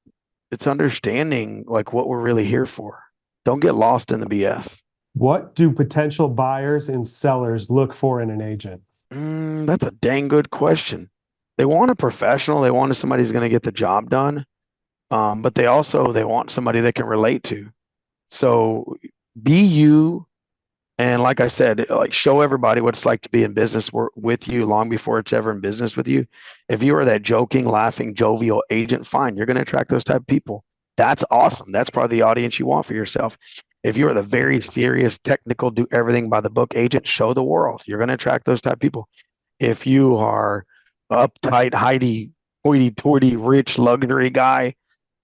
Speaker 1: understanding like what we're really here for. Don't get lost in the BS.
Speaker 2: What do potential buyers and sellers look for in an agent?
Speaker 1: That's a dang good question. They want a professional. They want somebody who's going to get the job done. But they want somebody they can relate to. So be you, and like I said, like show everybody what it's like to be in business with you long before it's ever in business with you. If you are that joking, laughing, jovial agent, fine, you're going to attract those type of people. That's awesome. That's probably the audience you want for yourself. If you're the very serious, technical, do everything by the book agent, show the world. You're going to attract those type of people. If you are uptight, Heidi, hoity-toity, rich luxury guy,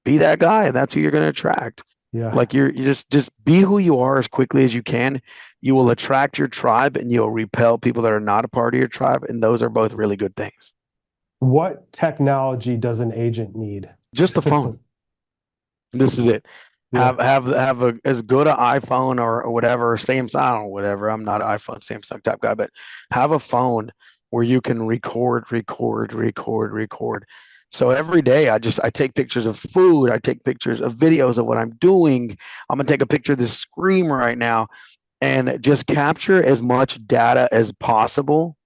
Speaker 1: be that guy, and that's who you're going to attract.
Speaker 2: Yeah.
Speaker 1: Like you just be who you are as quickly as you can. You will attract your tribe, and you'll repel people that are not a part of your tribe, and those are both really good things.
Speaker 2: What technology does an agent need?
Speaker 1: Just the phone. This is it.
Speaker 2: Yeah.
Speaker 1: Have a as good an iPhone or whatever, Samsung, I don't know, whatever. I'm not an iPhone, Samsung type guy, but have a phone where you can record. So every day I take pictures of food, I take pictures of videos of what I'm doing. I'm gonna take a picture of this scream right now and just capture as much data as possible,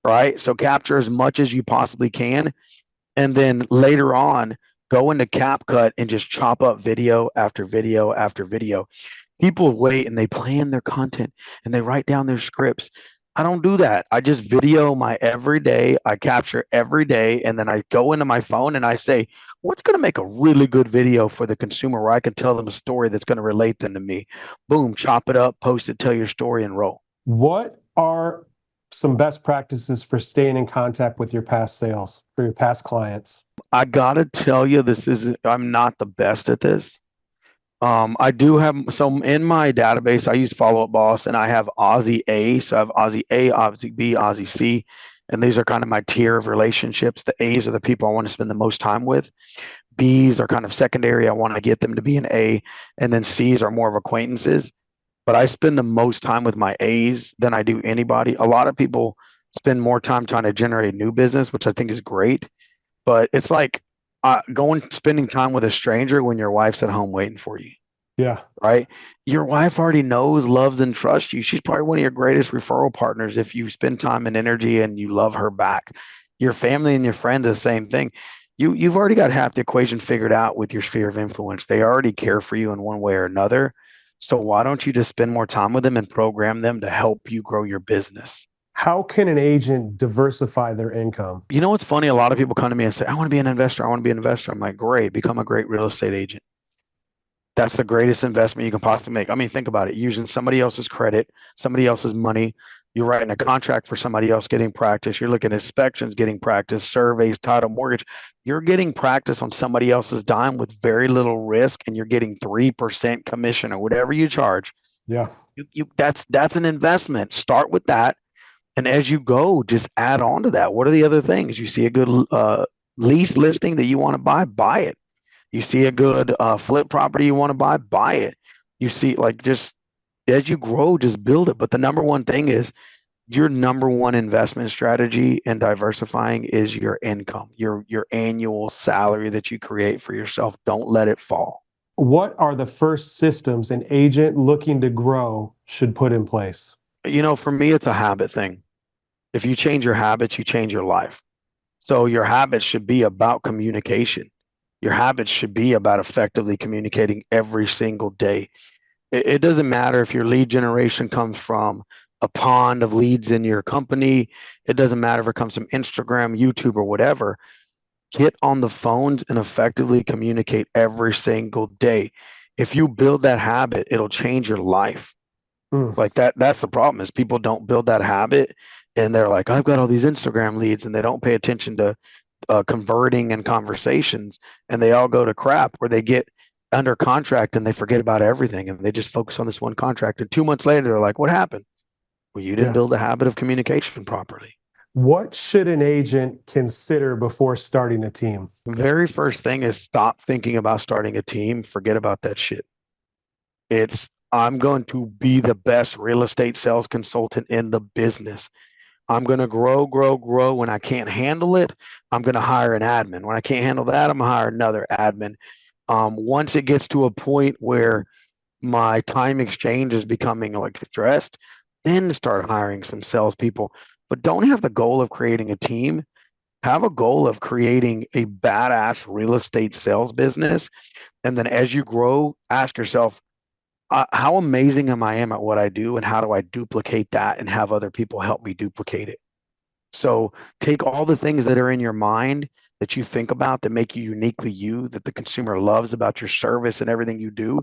Speaker 1: right? So capture as much as you possibly can, and then later on go into CapCut and just chop up video after video after video. People wait and they plan their content and they write down their scripts. I don't do that. I just video my everyday. I capture every day, and then I go into my phone and I say, what's going to make a really good video for the consumer where I can tell them a story that's going to relate them to me? Boom, chop it up, post it, tell your story, and roll.
Speaker 2: What are some best practices for staying in contact with your past sales, for your past clients?
Speaker 1: I gotta tell you, I'm not the best at this. I do have so in my database, I use Follow Up Boss and I have Ozzie A. So I have Ozzie A, Ozzie B, Ozzie C. And these are kind of my tier of relationships. The A's are the people I want to spend the most time with. B's are kind of secondary. I want to get them to be an A. And then C's are more of acquaintances. But I spend the most time with my A's than I do anybody. A lot of people spend more time trying to generate new business, which I think is great. But it's like spending time with a stranger when your wife's at home waiting for you,
Speaker 2: Yeah.
Speaker 1: right? Your wife already knows, loves, and trusts you. She's probably one of your greatest referral partners if you spend time and energy and you love her back. Your family and your friends, the same thing. You've already got half the equation figured out with your sphere of influence. They already care for you in one way or another. So why don't you just spend more time with them and program them to help you grow your business?
Speaker 2: How can an agent diversify their income?
Speaker 1: You know what's funny? A lot of people come to me and say, I want to be an investor. I want to be an investor. I'm like, great, become a great real estate agent. That's the greatest investment you can possibly make. I mean, think about it. Using somebody else's credit, somebody else's money. You're writing a contract for somebody else getting practice. You're looking at inspections, getting practice, surveys, title, mortgage. You're getting practice on somebody else's dime with very little risk, and you're getting 3% commission or whatever you charge.
Speaker 2: Yeah.
Speaker 1: That's an investment. Start with that. And as you go, just add on to that. What are the other things? You see a good lease listing that you want to buy it. You see a good flip property you want to buy it. You see, like, just as you grow, just build it. But the number one thing is your number one investment strategy in diversifying is your income, your annual salary that you create for yourself. Don't let it fall.
Speaker 2: What are the first systems an agent looking to grow should put in place?
Speaker 1: For me, it's a habit thing. If you change your habits, you change your life. So your habits should be about communication. Your habits should be about effectively communicating every single day. It doesn't matter if your lead generation comes from a pond of leads in your company. It doesn't matter if it comes from Instagram, YouTube, or whatever. Get on the phones and effectively communicate every single day. If you build that habit, it'll change your life.
Speaker 2: Mm,
Speaker 1: Like that's the problem is people don't build that habit and they're like, I've got all these Instagram leads and they don't pay attention to converting and conversations, and they all go to crap where they get under contract and they forget about everything and they just focus on this one contract. And 2 months later, they're like, what happened? Well, you didn't
Speaker 2: yeah.
Speaker 1: build a habit of communication properly.
Speaker 2: What should an agent consider before starting a team?
Speaker 1: Very first thing is stop thinking about starting a team. Forget about that shit. I'm going to be the best real estate sales consultant in the business. I'm going to grow, grow, grow. When I can't handle it, I'm going to hire an admin. When I can't handle that, I'm going to hire another admin. Once it gets to a point where my time exchange is becoming like stressed, then start hiring some salespeople. But don't have the goal of creating a team. Have a goal of creating a badass real estate sales business. And then as you grow, ask yourself, how amazing am I at what I do, and how do I duplicate that and have other people help me duplicate it? So take all the things that are in your mind that you think about that make you uniquely you, that the consumer loves about your service and everything you do,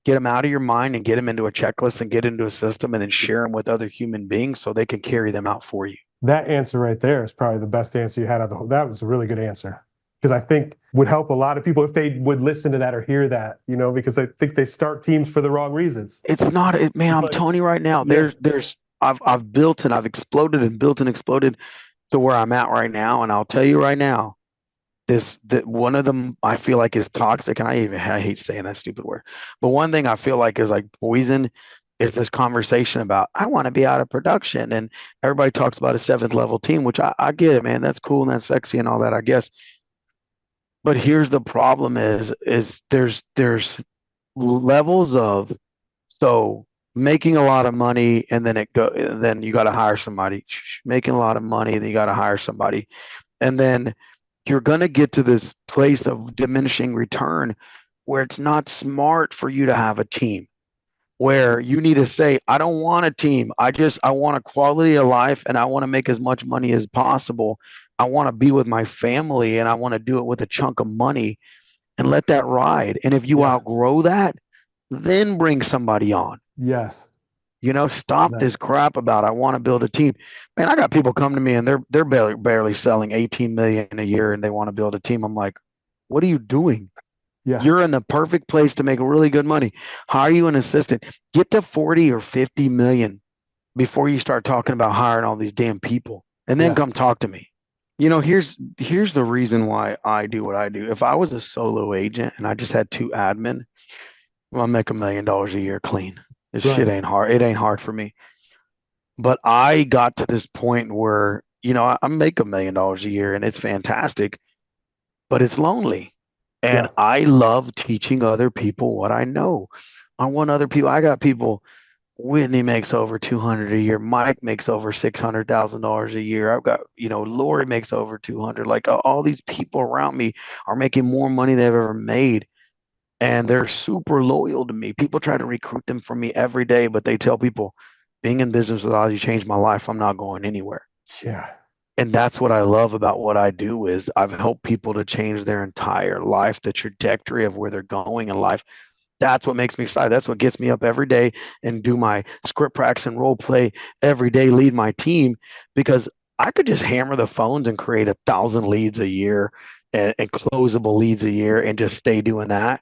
Speaker 1: get them out of your mind and get them into a checklist and get into a system and then share them with other human beings so they can carry them out for you.
Speaker 2: That answer right there is probably the best answer you had of the whole. That was a really good answer because I think would help a lot of people if they would listen to that or hear that, because I think they start teams for the wrong reasons.
Speaker 1: It's not it, man, I'm
Speaker 2: Like,
Speaker 1: telling you right now,
Speaker 2: yeah,
Speaker 1: there's I've built and I've exploded and built and exploded to where I'm at right now. And I'll tell you right now, this that one of them I feel like is toxic, and I hate saying that stupid word, but one thing I feel like is like poison is this conversation about I want to be out of production, and everybody talks about a seventh level team, which I get it, man. That's cool and that's sexy and all that, I guess. But here's the problem: is there's levels of so making a lot of money, and then you got to hire somebody, making a lot of money, then you got to hire somebody, and then you're going to get to this place of diminishing return where it's not smart for you to have a team, where you need to say, I don't want a team. I want a quality of life and I want to make as much money as possible. I want to be with my family and I want to do it with a chunk of money and let that ride. And if you
Speaker 2: yeah,
Speaker 1: outgrow that, then bring somebody on.
Speaker 2: yes,
Speaker 1: Stop
Speaker 2: yeah,
Speaker 1: this crap about I want to build a team. Man, I got people come to me and they're barely selling 18 million a year and they want to build a team. I'm like, what are you doing?
Speaker 2: yeah,
Speaker 1: You're in the perfect place to make really good money. Hire you an assistant. Get to 40 or 50 million before you start talking about hiring all these damn people. And then
Speaker 2: yeah,
Speaker 1: come talk to me. Here's the reason why I do what I do. If I was a solo agent and I just had two admin, well, I'll make $1 million a year clean. This shit
Speaker 2: right,
Speaker 1: ain't hard. It ain't hard for me. But I got to this point where, I make $1 million a year and it's fantastic, but it's lonely. And
Speaker 2: yeah,
Speaker 1: I love teaching other people what I know. I want other people. I got people. Whitney makes over 200 a year. Mike makes over $600,000 a year. I've got, Lori makes over 200. Like all these people around me are making more money than they've ever made. And they're super loyal to me. People try to recruit them from me every day, but they tell people, being in business with Ozzie changed my life. I'm not going anywhere.
Speaker 2: yeah,
Speaker 1: And that's what I love about what I do is I've helped people to change their entire life, the trajectory of where they're going in life. That's what makes me excited. That's what gets me up every day and do my script practice and role play every day, lead my team, because I could just hammer the phones and create 1,000 leads a year and closable leads a year and just stay doing that.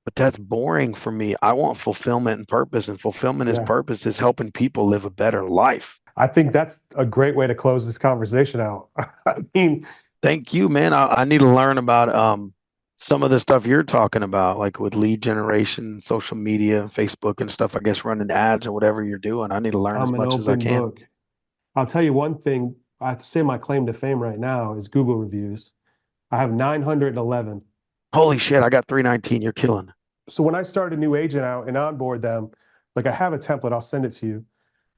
Speaker 1: But that's boring for me. I want fulfillment and purpose, and fulfillment is
Speaker 2: yeah.
Speaker 1: purpose is helping people live a better life.
Speaker 2: I think that's a great way to close this conversation out. I mean,
Speaker 1: Thank you, man. I need to learn about some of the stuff you're talking about, like with lead generation, social media, Facebook and stuff, I guess running ads or whatever you're doing. I need to learn as
Speaker 2: I'm an
Speaker 1: much as I
Speaker 2: open
Speaker 1: can.
Speaker 2: book. I'll tell you one thing. I'd say my claim to fame right now is Google reviews. I have 911.
Speaker 1: Holy shit, I got 319. You're killing.
Speaker 2: So when I start a new agent out and onboard them, like I have a template, I'll send it to you,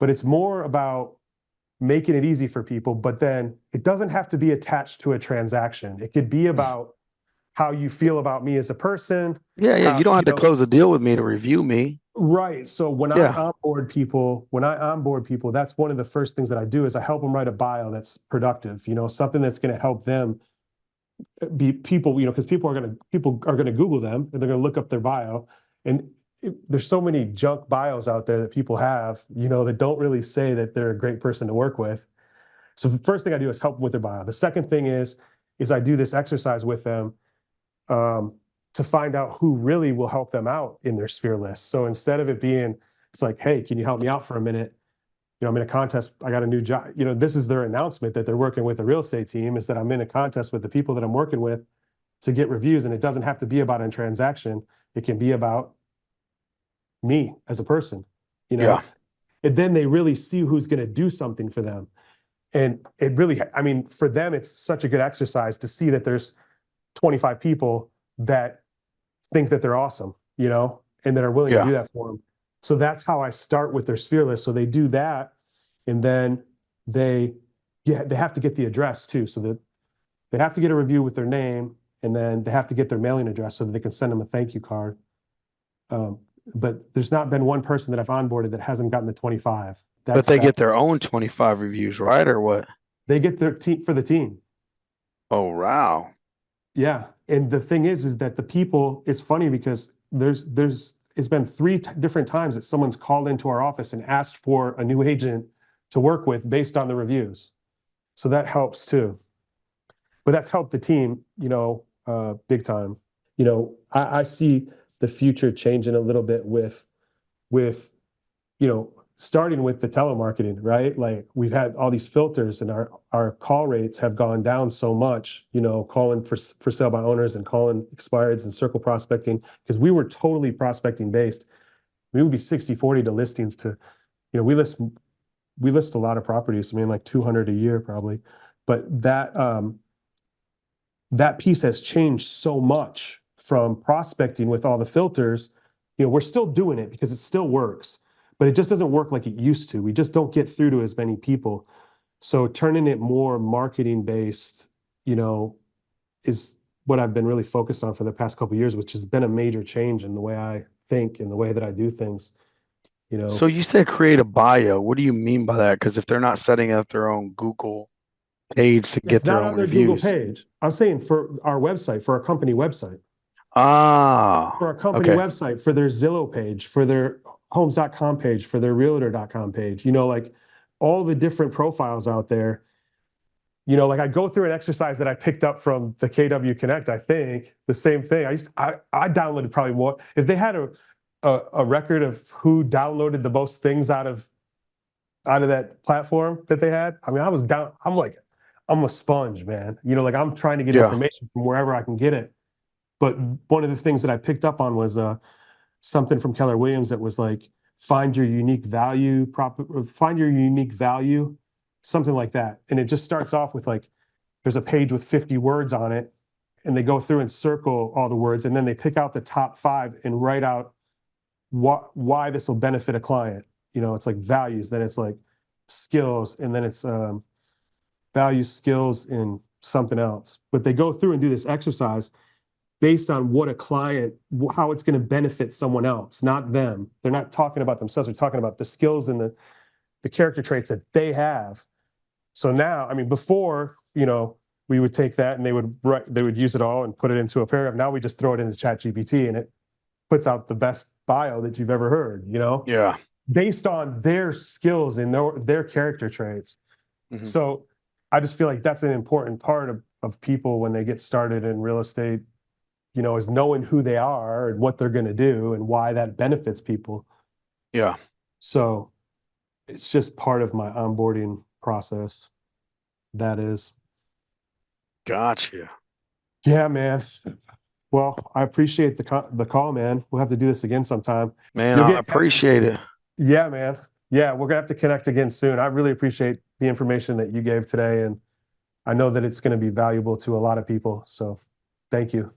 Speaker 2: but it's more about making it easy for people. But then it doesn't have to be attached to a transaction. It could be about how you feel about me as a person,
Speaker 1: Yeah, yeah.
Speaker 2: how,
Speaker 1: You don't have to close a deal with me to review me.
Speaker 2: right. So
Speaker 1: Yeah.
Speaker 2: when I onboard people, that's one of the first things that I do is I help them write a bio that's productive, something that's going to help them be people, because people are going to Google them and they're going to look up their bio. And there's so many junk bios out there that people have, that don't really say that they're a great person to work with. So the first thing I do is help them with their bio. The second thing is I do this exercise with them um, to find out who really will help them out in their sphere list. So instead of it being, it's like, hey, can you help me out for a minute? I'm in a contest. I got a new job. This is their announcement that they're working with a real estate team is that I'm in a contest with the people that I'm working with to get reviews. And it doesn't have to be about a transaction. It can be about me as a person, you
Speaker 1: Yeah.
Speaker 2: know? And then they really see who's going to do something for them. And it really, I mean, for them, it's such a good exercise to see that there's 25 people that think that they're awesome, and that are willing to
Speaker 1: Yeah.
Speaker 2: do that for them. So that's how I start with their sphere list. So they do that, and then they, yeah, they have to get the address too. So that they have to get a review with their name, and then they have to get their mailing address so that they can send them a thank you card. Um, but there's not been one person that I've onboarded that hasn't gotten the 25.
Speaker 1: But
Speaker 2: That's
Speaker 1: they
Speaker 2: that.
Speaker 1: get their own 25 reviews, right? Or what?
Speaker 2: They get their team for the team.
Speaker 1: Oh, wow.
Speaker 2: Yeah. And the thing is that the people, it's funny because it's been three different times that someone's called into our office and asked for a new agent to work with based on the reviews. So that helps too. But that's helped the team, big time. I see the future changing a little bit with starting with the telemarketing, right? Like we've had all these filters and our call rates have gone down so much, calling for sale by owners and calling expireds and circle prospecting, because we were totally prospecting based. We would be 60-40 to listings to, we list a lot of properties. I mean, like 200 a year probably. But that piece has changed so much from prospecting with all the filters. We're still doing it because it still works, but it just doesn't work like it used to. We just don't get through to as many people. So turning it more marketing based, is what I've been really focused on for the past couple of years, which has been a major change in the way I think and the way that I do things.
Speaker 1: So you said create a bio. What do you mean by that? Because if they're not setting up their own Google page to
Speaker 2: It's
Speaker 1: get their
Speaker 2: not
Speaker 1: own
Speaker 2: on their Google
Speaker 1: reviews.
Speaker 2: page. I'm saying for our website, for our company website. For
Speaker 1: Ah,
Speaker 2: our company
Speaker 1: okay.
Speaker 2: website, for their Zillow page, for their homes.com page, for their realtor.com page, like all the different profiles out there. Like I go through an exercise that I picked up from the KW Connect, I think the same thing. I downloaded probably more. If they had a record of who downloaded the most things out of that platform that they had, I mean, I was down, I'm a sponge, man. Like I'm trying to get
Speaker 1: Yeah.
Speaker 2: information from wherever I can get it. But one of the things that I picked up on was something from Keller Williams that was like, find your unique value, find your unique value, something like that. And it just starts off with like, there's a page with 50 words on it, and they go through and circle all the words, and then they pick out the top 5 and write out why this will benefit a client. It's like values, then it's like skills, and then it's values, skills, and something else. But they go through and do this exercise based on what a client, how it's going to benefit someone else, not them. They're not talking about themselves. They're talking about the skills and the character traits that they have. So now, I mean, before, we would take that and they would use it all and put it into a paragraph. Now we just throw it into ChatGPT and it puts out the best bio that you've ever heard,
Speaker 1: Yeah.
Speaker 2: based on their skills and their character traits.
Speaker 1: Hmm.
Speaker 2: So I just feel like that's an important part of people when they get started in real estate, is knowing who they are and what they're going to do and why that benefits people.
Speaker 1: Yeah.
Speaker 2: So it's just part of my onboarding process. That is.
Speaker 1: Gotcha.
Speaker 2: Yeah, man. Well, I appreciate the call, man. We'll have to do this again sometime.
Speaker 1: Man,
Speaker 2: You'll
Speaker 1: I
Speaker 2: get
Speaker 1: appreciate it.
Speaker 2: Yeah, man. Yeah, we're gonna have to connect again soon. I really appreciate the information that you gave today, and I know that it's going to be valuable to a lot of people. So thank you.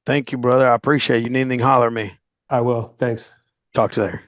Speaker 1: Thank you, brother. I appreciate it. You need anything, holler at me.
Speaker 2: I will. Thanks.
Speaker 1: Talk to you later.